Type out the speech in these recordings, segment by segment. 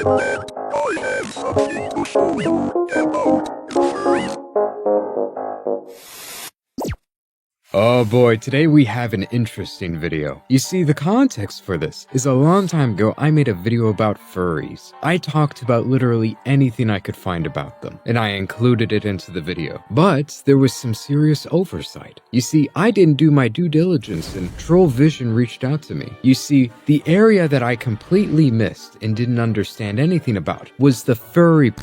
I have something to show you about furries. Oh boy, today we have an interesting video. You see, the context for this is a long time ago I made a video about furries. I talked about literally anything I could find about them, and I included it into the video. But there was some serious oversight. You see, I didn't do my due diligence and Troll Vision reached out to me. You see, the area that I completely missed and didn't understand anything about was the furry.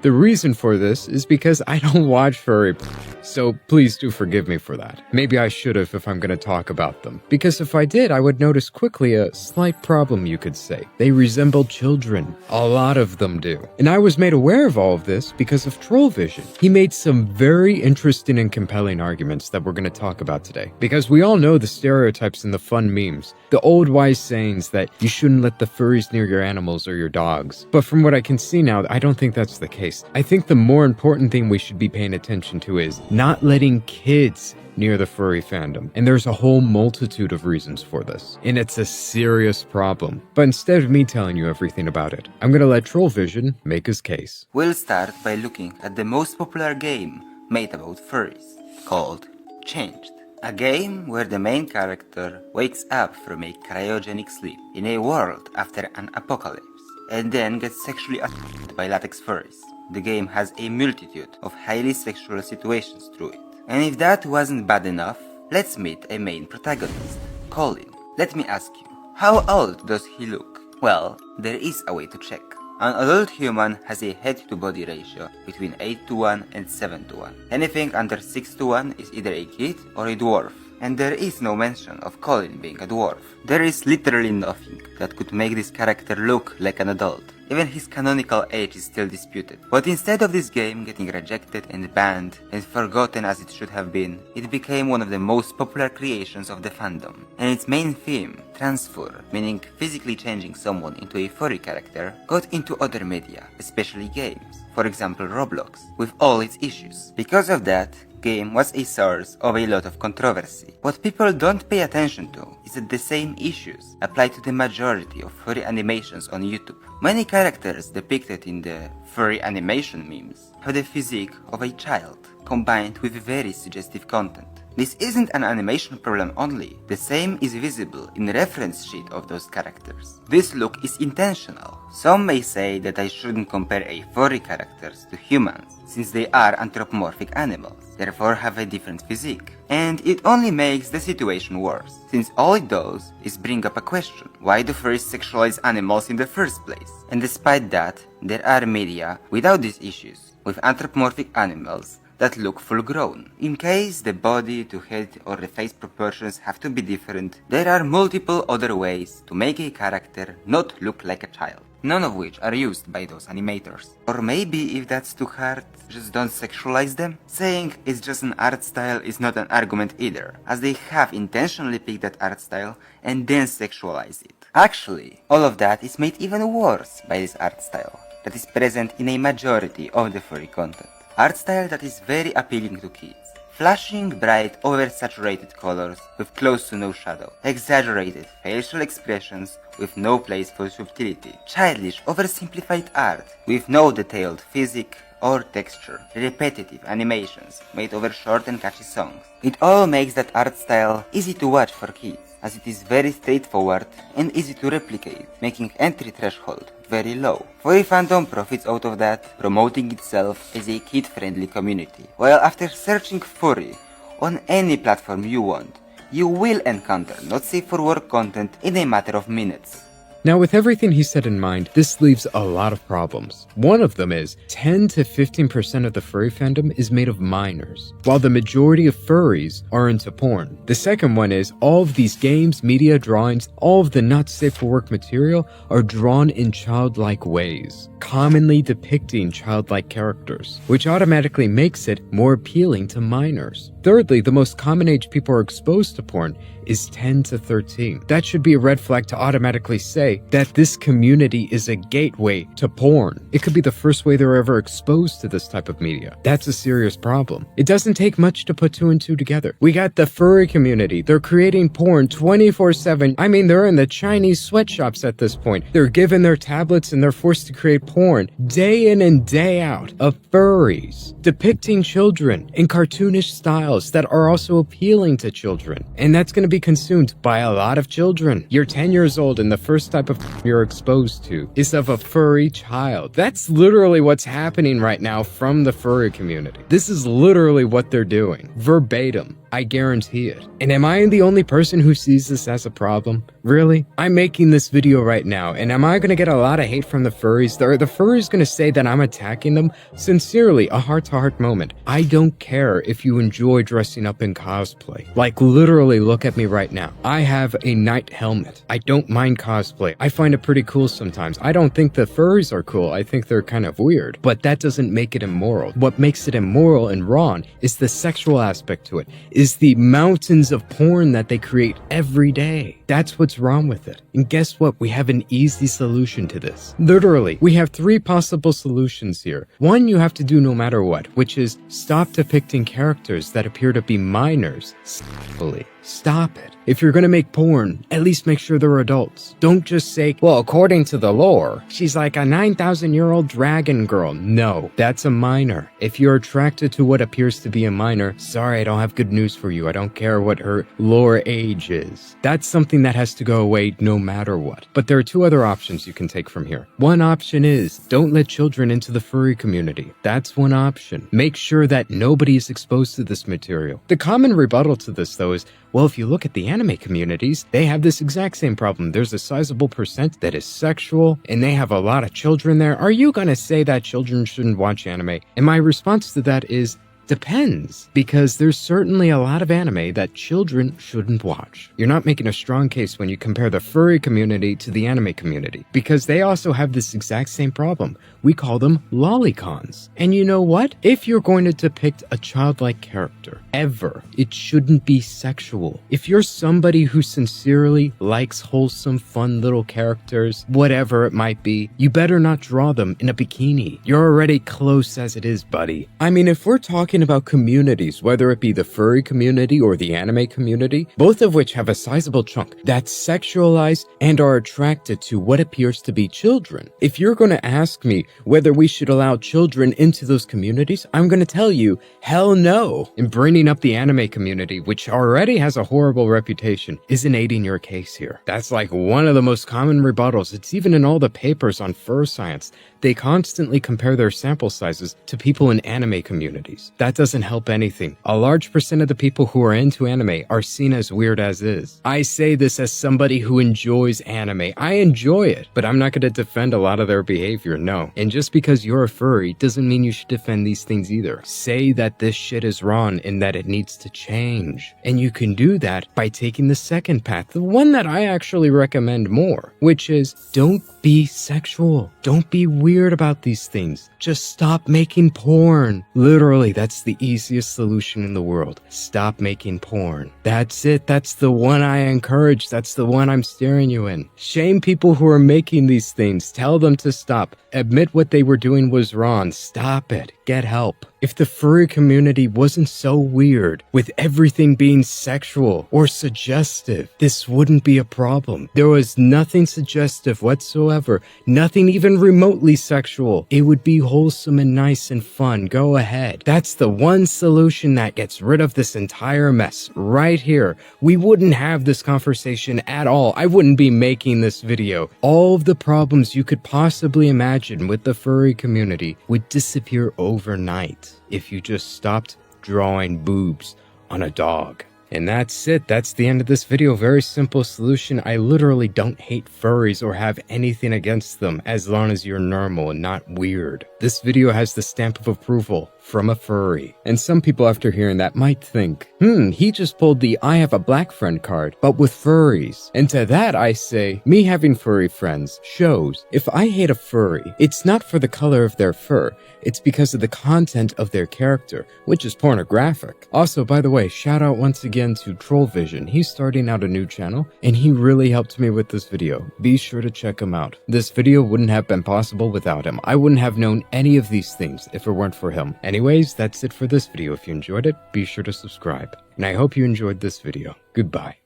The reason for this is because I don't watch furry, so please do forgive me for that. Maybe I should have if I'm going to talk about them, because if I did, I would notice quickly a slight problem, you could say. They resemble children. A lot of them do. And I was made aware of all of this because of Troll Vision. He made some very interesting and compelling arguments that we're going to talk about today, because we all know the stereotypes and the fun memes, the old wise sayings that you shouldn't let the furries near your animals or your dogs. But from what I can see now, I don't think that's the case. I think the more important thing we should be paying attention to is not letting kids near the furry fandom. And there's a whole multitude of reasons for this. And it's a serious problem. But instead of me telling you everything about it, I'm gonna let Troll Vision make his case. We'll start by looking at the most popular game made about furries, called Changed. A game where the main character wakes up from a cryogenic sleep in a world after an apocalypse, and then gets sexually assaulted by latex furries. The game has a multitude of highly sexual situations through it. And if that wasn't bad enough, let's meet a main protagonist, Colin. Let me ask you, how old does he look? Well, there is a way to check. An adult human has a head-to-body ratio between 8:1 and 7:1. Anything under 6:1 is either a kid or a dwarf. And there is no mention of Colin being a dwarf. There is literally nothing that could make this character look like an adult. Even his canonical age is still disputed. But instead of this game getting rejected and banned and forgotten as it should have been, it became one of the most popular creations of the fandom. And its main theme, transfer, meaning physically changing someone into a furry character, got into other media, especially games. For example, Roblox, with all its issues. Because of that, game was a source of a lot of controversy. What people don't pay attention to is that the same issues apply to the majority of furry animations on YouTube. Many characters depicted in the furry animation memes have the physique of a child, combined with very suggestive content. This isn't an animation problem only, the same is visible in the reference sheet of those characters. This look is intentional. Some may say that I shouldn't compare a furry characters to humans, since they are anthropomorphic animals, therefore have a different physique. And it only makes the situation worse, since all it does is bring up a question: why do furries sexualize animals in the first place? And despite that, there are media without these issues, with anthropomorphic animals that look full-grown. In case the body to head or the face proportions have to be different, there are multiple other ways to make a character not look like a child, none of which are used by those animators. Or maybe if that's too hard, just don't sexualize them? Saying it's just an art style is not an argument either, as they have intentionally picked that art style and then sexualize it. Actually, all of that is made even worse by this art style that is present in a majority of the furry content. Art style that is very appealing to kids. Flashing bright, oversaturated colors with close to no shadow. Exaggerated facial expressions with no place for subtlety. Childish, oversimplified art with no detailed physique or texture. Repetitive animations made over short and catchy songs. It all makes that art style easy to watch for kids, as it is very straightforward and easy to replicate, making entry threshold very low. Furry fandom profits out of that, promoting itself as a kid-friendly community. While after searching furry on any platform you want, you will encounter not safe for work content in a matter of minutes. Now, with everything he said in mind, this leaves a lot of problems. One of them is 10 to 15% of the furry fandom is made of minors, while the majority of furries are into porn. The second one is all of these games, media, drawings, all of the not safe for work material are drawn in childlike ways, commonly depicting childlike characters, which automatically makes it more appealing to minors. Thirdly, the most common age people are exposed to porn is 10 to 13. That should be a red flag to automatically say that this community is a gateway to porn. It could be the first way they're ever exposed to this type of media. That's a serious problem. It doesn't take much to put two and two together. We got the furry community. They're creating porn 24/7. I mean, they're in the Chinese sweatshops at this point. They're given their tablets and they're forced to create porn day in and day out of furries, depicting children in cartoonish styles that are also appealing to children. And that's going to be consumed by a lot of children. You're 10 years old and the first type of you're exposed to is of a furry child. That's literally what's happening right now from the furry community. This is literally what they're doing. Verbatim. I guarantee it. And am I the only person who sees this as a problem? Really? I'm making this video right now, and am I gonna get a lot of hate from the furries? Are the furries gonna say that I'm attacking them? Sincerely, a heart-to-heart moment. I don't care if you enjoy dressing up in cosplay. Like, literally, look at me right now. I have a knight helmet. I don't mind cosplay. I find it pretty cool sometimes. I don't think the furries are cool. I think they're kind of weird. But that doesn't make it immoral. What makes it immoral and wrong is the sexual aspect to it. Is the mountains of porn that they create every day. That's what's wrong with it. And guess what? We have an easy solution to this. Literally, we have 3 possible solutions here. One you have to do no matter what, which is stop depicting characters that appear to be minors sexually. Stop it. If you're gonna make porn, at least make sure they're adults. Don't just say, well, according to the lore, she's like a 9,000-year-old dragon girl. No, that's a minor. If you're attracted to what appears to be a minor, sorry, I don't have good news for you. I don't care what her lore age is. That's something that has to go away no matter what. But there are 2 other options you can take from here. One option is, don't let children into the furry community. That's one option. Make sure that nobody is exposed to this material. The common rebuttal to this, though, is, well, if you look at the anime communities, they have this exact same problem. There's a sizable percent that is sexual, and they have a lot of children there. Are you gonna say that children shouldn't watch anime? And my response to that is, depends, because there's certainly a lot of anime that children shouldn't watch. You're not making a strong case when you compare the furry community to the anime community, because they also have this exact same problem. We call them lolicons. And you know what? If you're going to depict a childlike character, ever, it shouldn't be sexual. If you're somebody who sincerely likes wholesome, fun little characters, whatever it might be, you better not draw them in a bikini. You're already close as it is, buddy. I mean, if we're talking about communities, whether it be the furry community or the anime community, both of which have a sizable chunk that's sexualized and are attracted to what appears to be children. If you're going to ask me whether we should allow children into those communities, I'm going to tell you, hell no. And bringing up the anime community, which already has a horrible reputation, isn't aiding your case here. That's like one of the most common rebuttals. It's even in all the papers on fur science. They constantly compare their sample sizes to people in anime communities. That doesn't help anything. A large percent of the people who are into anime are seen as weird as is. I say this as somebody who enjoys anime. I enjoy it, but I'm not going to defend a lot of their behavior, no. And just because you're a furry doesn't mean you should defend these things either. Say that this shit is wrong and that it needs to change. And you can do that by taking the second path, the one that I actually recommend more, which is don't be sexual. Don't be weird about these things. Just stop making porn. Literally, that's the easiest solution in the world. Stop making porn. That's it. That's the one I encourage. That's the one I'm steering you in. Shame people who are making these things. Tell them to stop. Admit what they were doing was wrong. Stop it. Get help. If the furry community wasn't so weird, with everything being sexual or suggestive, this wouldn't be a problem. There was nothing suggestive whatsoever, nothing even remotely sexual. It would be wholesome and nice and fun. Go ahead. That's the one solution that gets rid of this entire mess right here. We wouldn't have this conversation at all. I wouldn't be making this video. All of the problems you could possibly imagine with the furry community would disappear overnight if you just stopped drawing boobs on a dog. And that's it. That's the end of this video. Very simple solution. I literally don't hate furries or have anything against them as long as you're normal and not weird. This video has the stamp of approval from a furry. And some people after hearing that might think, he just pulled the I have a black friend card, but with furries. And to that I say, me having furry friends shows if I hate a furry, it's not for the color of their fur, it's because of the content of their character, which is pornographic. Also, by the way, shout out once again to Troll Vision. He's starting out a new channel, and he really helped me with this video. Be sure to check him out. This video wouldn't have been possible without him. I wouldn't have known any of these things if it weren't for him. Anyways, that's it for this video. If you enjoyed it, be sure to subscribe. And I hope you enjoyed this video. Goodbye.